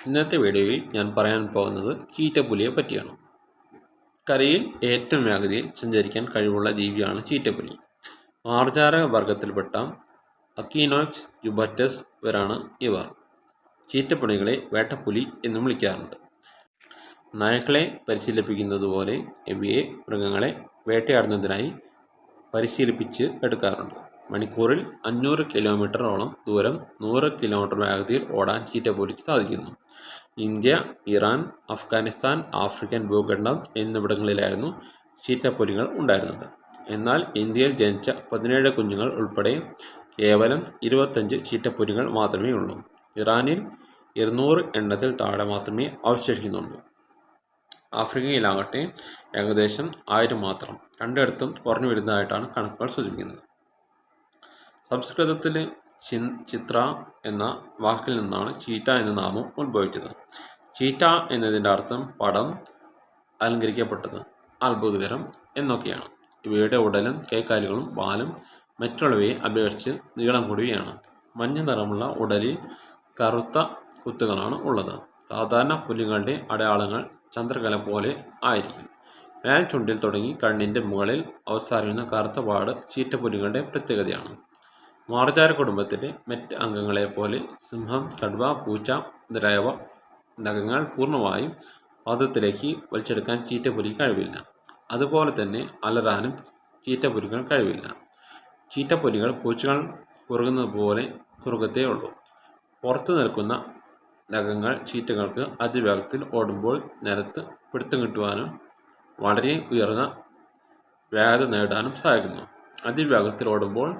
ഇന്നത്തെ വീഡിയോയിൽ ഞാൻ പറയാൻ പോകുന്നത് ചീറ്റപ്പുലിയെ പറ്റിയാണ്. കരയിൽ ഏറ്റവും വേഗതയിൽ സഞ്ചരിക്കാൻ കഴിവുള്ള ജീവിയാണ് ചീറ്റപ്പുലി. മാർജാര വർഗത്തിൽപ്പെട്ട അക്കീനോക്സ് ജുബറ്റസ് വരാണ് ഇവർ. ചീറ്റപ്പുലികളെ വേട്ടപ്പുലി എന്നും വിളിക്കാറുണ്ട്. നായ്ക്കളെ പരിശീലിപ്പിക്കുന്നതുപോലെ ഇവയെ മൃഗങ്ങളെ വേട്ടയാടുന്നതിനായി പരിശീലിപ്പിച്ച് എടുക്കാറുണ്ട്. മണിക്കൂറിൽ 500 കിലോമീറ്ററോളം ദൂരം 100 കിലോമീറ്റർ വേഗതയിൽ ഓടാൻ ചീറ്റപ്പുലിക്ക് സാധിക്കുന്നു. ഇന്ത്യ, ഇറാൻ, അഫ്ഗാനിസ്ഥാൻ, ആഫ്രിക്കൻ ഭൂഖണ്ഡം എന്നിവിടങ്ങളിലായിരുന്നു ചീറ്റപ്പുലികൾ ഉണ്ടായിരുന്നത്. എന്നാൽ ഇന്ത്യയിൽ ജനിച്ച 17 കുഞ്ഞുങ്ങൾ ഉൾപ്പെടെ കേവലം 25 ചീറ്റപ്പുലികൾ മാത്രമേ ഉള്ളൂ. ഇറാനിൽ 200 എണ്ണത്തിൽ താഴെ മാത്രമേ അവശേഷിക്കുന്നുള്ളൂ. ആഫ്രിക്കയിലാകട്ടെ ഏകദേശം 1000 മാത്രം. രണ്ടിടത്തും കുറഞ്ഞു വരുന്നതായിട്ടാണ് കണക്കുകൾ സൂചിപ്പിക്കുന്നത്. സംസ്കൃതത്തിൽ ചിത്ര എന്ന വാക്കിൽ നിന്നാണ് ചീറ്റ എന്ന നാമം ഉത്ഭവിച്ചത്. ചീറ്റ എന്നതിൻ്റെ അർത്ഥം പടം, അലങ്കരിക്കപ്പെട്ടത്, അത്ഭുതകരം എന്നൊക്കെയാണ്. ഇവയുടെ ഉടലും കൈക്കാലുകളും വാലും മറ്റുള്ളവയെ അപേക്ഷിച്ച് നീളം കൂടിയവയാണ്. മഞ്ഞ നിറമുള്ള ഉടലിൽ കറുത്ത കുത്തുകളാണ് ഉള്ളത്. സാധാരണ പുലികളുടെ അടയാളങ്ങൾ ചന്ദ്രകല പോലെ ആയിരിക്കും. മേൽചുണ്ടിൽ തുടങ്ങി കണ്ണിൻ്റെ മുകളിൽ അവസാനിക്കുന്ന കറുത്ത പാട് ചീറ്റപ്പുലികളുടെ പ്രത്യേകതയാണ്. മാർജാര കുടുംബത്തിലെ മറ്റ് അംഗങ്ങളെപ്പോലെ സിംഹം, കടുവ, പൂച്ച മുതലായവ നഖങ്ങൾ പൂർണ്ണമായും പാദത്തിലേക്ക് വലിച്ചെടുക്കാൻ ചീറ്റപ്പുലിക്ക് കഴിവില്ല. അതുപോലെ തന്നെ അലറാനും ചീറ്റപ്പുലികൾ കഴിവില്ല. ചീറ്റപ്പുലികൾ പൂച്ചകൾ കുറുകുന്നത് പോലെ കുറുകത്തേ ഉള്ളൂ. പുറത്തു നിൽക്കുന്ന നഖങ്ങൾ ചീറ്റകൾക്ക് അതിവേഗത്തിൽ ഓടുമ്പോൾ നിലത്ത് പിടുത്തം കിട്ടുവാനും വളരെ ഉയർന്ന വേഗത നേടാനും സഹായിക്കുന്നു. അതിവേഗത്തിൽ ഓടുമ്പോൾ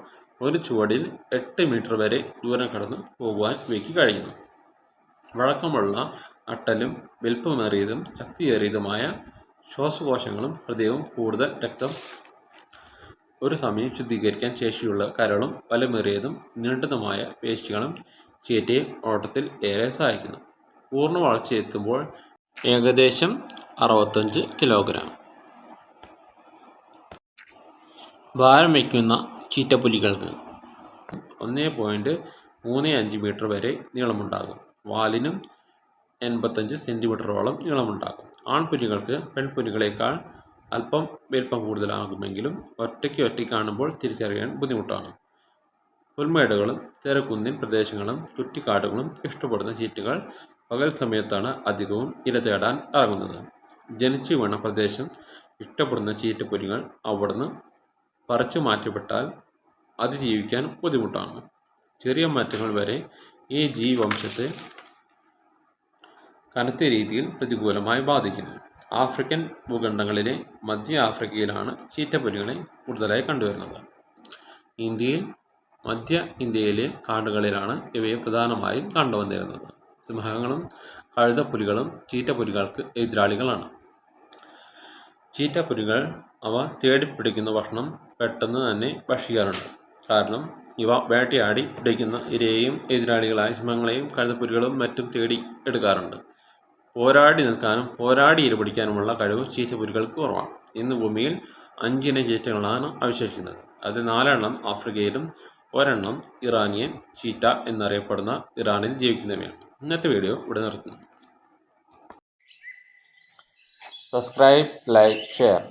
ഒരു ചുവടിൽ 8 മീറ്റർ വരെ ദൂരം കടന്നു പോകുവാൻ ഇവയ്ക്ക് കഴിയുന്നു. വഴക്കമുള്ള നട്ടലും വലിപ്പമേറിയതും ശക്തിയേറിയതുമായ ശ്വാസകോശങ്ങളും ഹൃദയവും കൂടുതൽ രക്തം ഒരു സമയം ശുദ്ധീകരിക്കാൻ ശേഷിയുള്ള കരളും ബലമേറിയതും നീണ്ടതുമായ പേശികളും ചീറ്റയെ ഓട്ടത്തിൽ ഏറെ സഹായിക്കുന്നു. പൂർണ്ണ വളർച്ചയെത്തുമ്പോൾ ഏകദേശം 65 കിലോഗ്രാം ഭാരം വയ്ക്കുന്ന ചീറ്റപ്പുലികൾക്ക് 1.35 മീറ്റർ വരെ നീളമുണ്ടാകും. വാലിനും 85 സെൻറ്റിമീറ്ററോളം നീളമുണ്ടാകും. ആൺപുലികൾക്ക് പെൺപുലികളേക്കാൾ അല്പം വലിപ്പം കൂടുതലാകുമെങ്കിലും ഒറ്റയ്ക്ക് കാണുമ്പോൾ തിരിച്ചറിയാൻ ബുദ്ധിമുട്ടാണ്. പുൽമേടുകളും തെരക്കുന്നിൻ പ്രദേശങ്ങളും കുറ്റിക്കാടുകളും ഇഷ്ടപ്പെടുന്ന ചീറ്റകൾ പകൽ സമയത്താണ് അധികവും ഇര തേടാൻ ഇറങ്ങുന്നത്. ജനിച്ചു വീണ പ്രദേശം ഇഷ്ടപ്പെടുന്ന ചീറ്റപ്പുലികൾ അവിടുന്ന് പറിച്ചു മാറ്റപ്പെട്ടാൽ അതിജീവിക്കാൻ ബുദ്ധിമുട്ടാണ്. ചെറിയ മാറ്റങ്ങൾ വരെ ഈ ജീവിവംശത്തെ കനത്ത രീതിയിൽ പ്രതികൂലമായി ബാധിക്കുന്നു. ആഫ്രിക്കൻ ഭൂഖണ്ഡങ്ങളിലെ മധ്യ ആഫ്രിക്കയിലാണ് ചീറ്റപ്പുലികളെ കൂടുതലായി കണ്ടുവരുന്നത്. ഇന്ത്യയിൽ മധ്യ ഇന്ത്യയിലെ കാടുകളിലാണ് ഇവയെ പ്രധാനമായും കണ്ടുവന്നിരുന്നത്. സിംഹങ്ങളും കഴുതപ്പുലികളും ചീറ്റപ്പുലികൾക്ക് എതിരാളികളാണ്. ചീറ്റപ്പുലികൾ അവ തേടിപ്പിടിക്കുന്ന ഭക്ഷണം പെട്ടെന്ന് തന്നെ ഭക്ഷിക്കാറുണ്ട്. കാരണം ഇവ വേട്ടയാടി പിടിക്കുന്ന ഇരയെയും എതിരാളികളായ സിംഹങ്ങളെയും കഴുതപ്പുലികളും മറ്റും തേടി എടുക്കാറുണ്ട്. പോരാടി നിൽക്കാനും പോരാടി ഇര പിടിക്കാനുമുള്ള കഴിവ് ചീറ്റപ്പുലികൾക്ക് കുറവാണ്. ഇന്ന് ഭൂമിയിൽ 5 ഇനം ചീറ്റകളാണ് അവശേഷിക്കുന്നത്. അതിൽ 4 എണ്ണം ആഫ്രിക്കയിലും 1 എണ്ണം ഇറാനിയൻ ചീറ്റ എന്നറിയപ്പെടുന്ന ഇറാനിൽ ജീവിക്കുന്നവയാണ്. ഇന്നത്തെ വീഡിയോ ഇവിടെ നിർത്തുന്നു. Subscribe, like, share.